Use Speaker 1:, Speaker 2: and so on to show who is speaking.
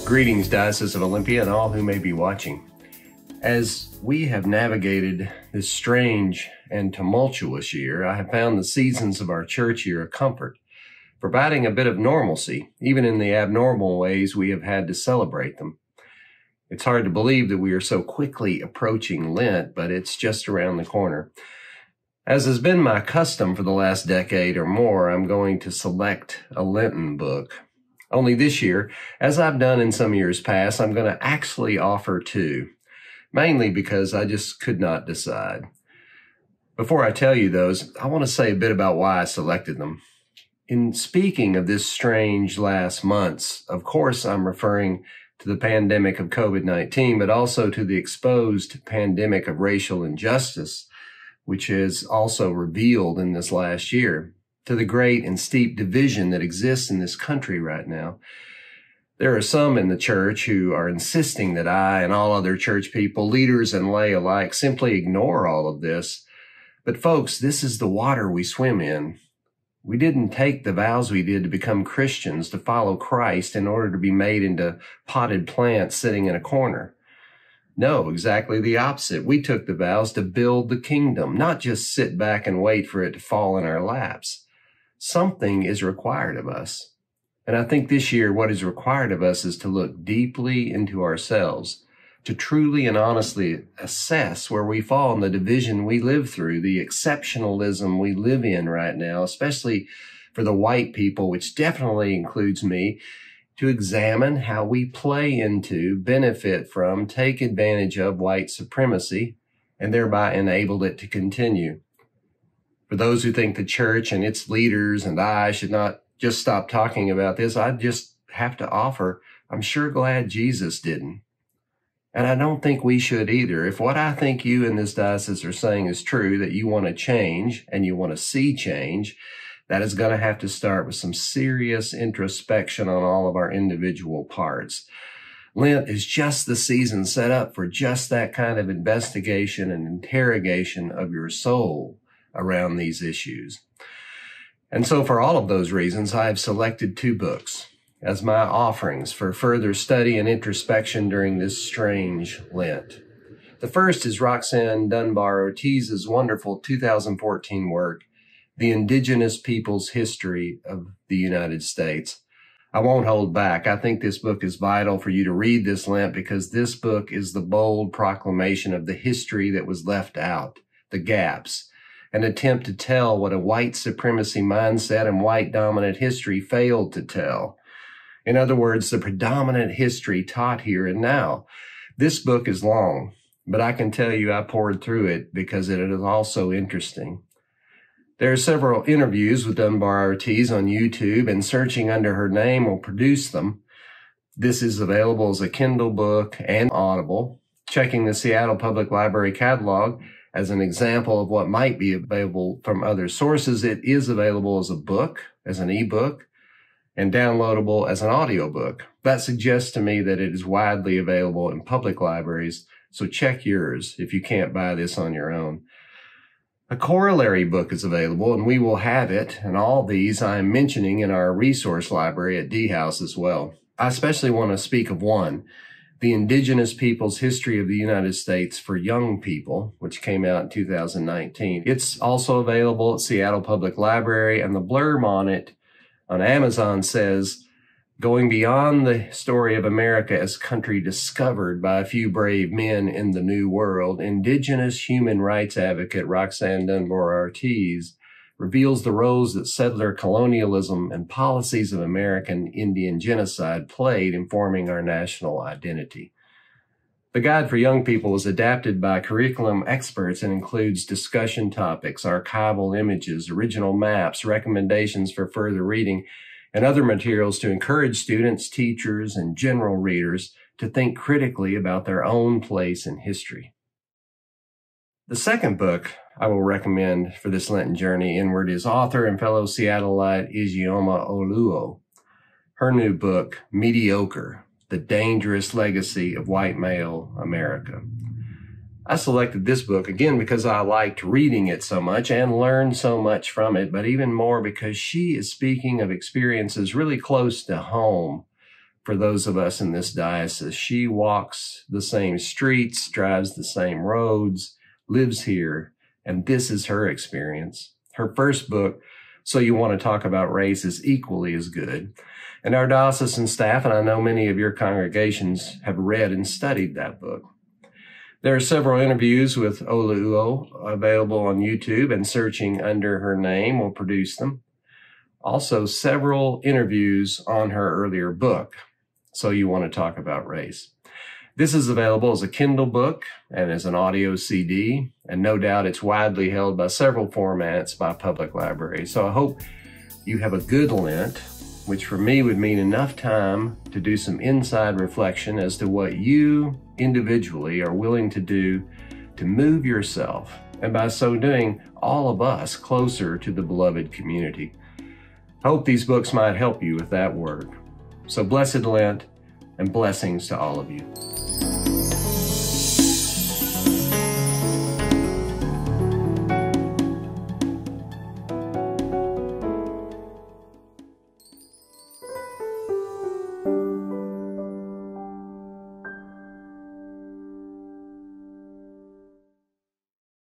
Speaker 1: Greetings, Diocese of Olympia, and all who may be watching. As we have navigated this strange and tumultuous year, I have found the seasons of our church year a comfort, providing a bit of normalcy, even in the abnormal ways we have had to celebrate them. It's hard to believe that we are so quickly approaching Lent, but it's just around the corner. As has been my custom for the last decade or more, I'm going to select a Lenten book. Only this year, as I've done in some years past, I'm going to actually offer two, mainly because I just could not decide. Before I tell you those, I want to say a bit about why I selected them. In speaking of this strange last months, of course, I'm referring to the pandemic of COVID-19, but also to the exposed pandemic of racial injustice, which is also revealed in this last year, to the great and steep division that exists in this country right now. There are some in the church who are insisting that I and all other church people, leaders and lay alike, simply ignore all of this. But folks, this is the water we swim in. We didn't take the vows we did to become Christians, to follow Christ in order to be made into potted plants sitting in a corner. No, exactly the opposite. We took the vows to build the kingdom, not just sit back and wait for it to fall in our laps. Something is required of us. And I think this year what is required of us is to look deeply into ourselves, to truly and honestly assess where we fall in the division we live through, the exceptionalism we live in right now, especially for the white people, which definitely includes me, to examine how we play into, benefit from, take advantage of white supremacy, and thereby enabled it to continue. For those who think the church and its leaders and I should not just stop talking about this, I just have to offer, I'm sure glad Jesus didn't. And I don't think we should either. If what I think you in this diocese are saying is true, that you want to change and you want to see change, that is going to have to start with some serious introspection on all of our individual parts. Lent is just the season set up for just that kind of investigation and interrogation of your soul around these issues. And so for all of those reasons, I have selected two books as my offerings for further study and introspection during this strange Lent. The first is Roxanne Dunbar Ortiz's wonderful 2014 work, The Indigenous Peoples' History of the United States. I won't hold back. I think this book is vital for you to read this Lent because this book is the bold proclamation of the history that was left out, the gaps, an attempt to tell what a white supremacy mindset and white dominant history failed to tell. In other words, the predominant history taught here and now. This book is long, but I can tell you I poured through it because it is also interesting. There are several interviews with Dunbar Ortiz on YouTube, and searching under her name will produce them. This is available as a Kindle book and Audible. Checking the Seattle Public Library catalog as an example of what might be available from other sources, it is available as a book, as an ebook, and downloadable as an audiobook. That suggests to me that it is widely available in public libraries, so check yours if you can't buy this on your own. A corollary book is available, and we will have it, and all these I am mentioning in our resource library at D-House as well. I especially want to speak of one, The Indigenous Peoples' History of the United States for Young People, which came out in 2019. It's also available at Seattle Public Library, and the blurb on it on Amazon says, going beyond the story of America as country discovered by a few brave men in the New World, Indigenous human rights advocate Roxanne Dunbar Ortiz reveals the roles that settler colonialism and policies of American Indian genocide played in forming our national identity. The Guide for Young People is adapted by curriculum experts and includes discussion topics, archival images, original maps, recommendations for further reading, and other materials to encourage students, teachers, and general readers to think critically about their own place in history. The second book I will recommend for this Lenten journey inward is author and fellow Seattleite Ijeoma Oluo. Her new book, Mediocre, The Dangerous Legacy of White Male America. I selected this book, again, because I liked reading it so much and learned so much from it, but even more because she is speaking of experiences really close to home for those of us in this diocese. She walks the same streets, drives the same roads, lives here, and this is her experience. Her first book, So You Want to Talk About Race, is equally as good. And our diocesan staff, and I know many of your congregations, have read and studied that book. There are several interviews with Oluo available on YouTube, and searching under her name will produce them. Also, several interviews on her earlier book, So You Want to Talk About Race. This is available as a Kindle book and as an audio CD, and no doubt it's widely held by several formats by public libraries. So I hope you have a good Lent, which for me would mean enough time to do some inside reflection as to what you individually are willing to do to move yourself, and by so doing, all of us closer to the beloved community. I hope these books might help you with that work. So blessed Lent, and blessings to all of you.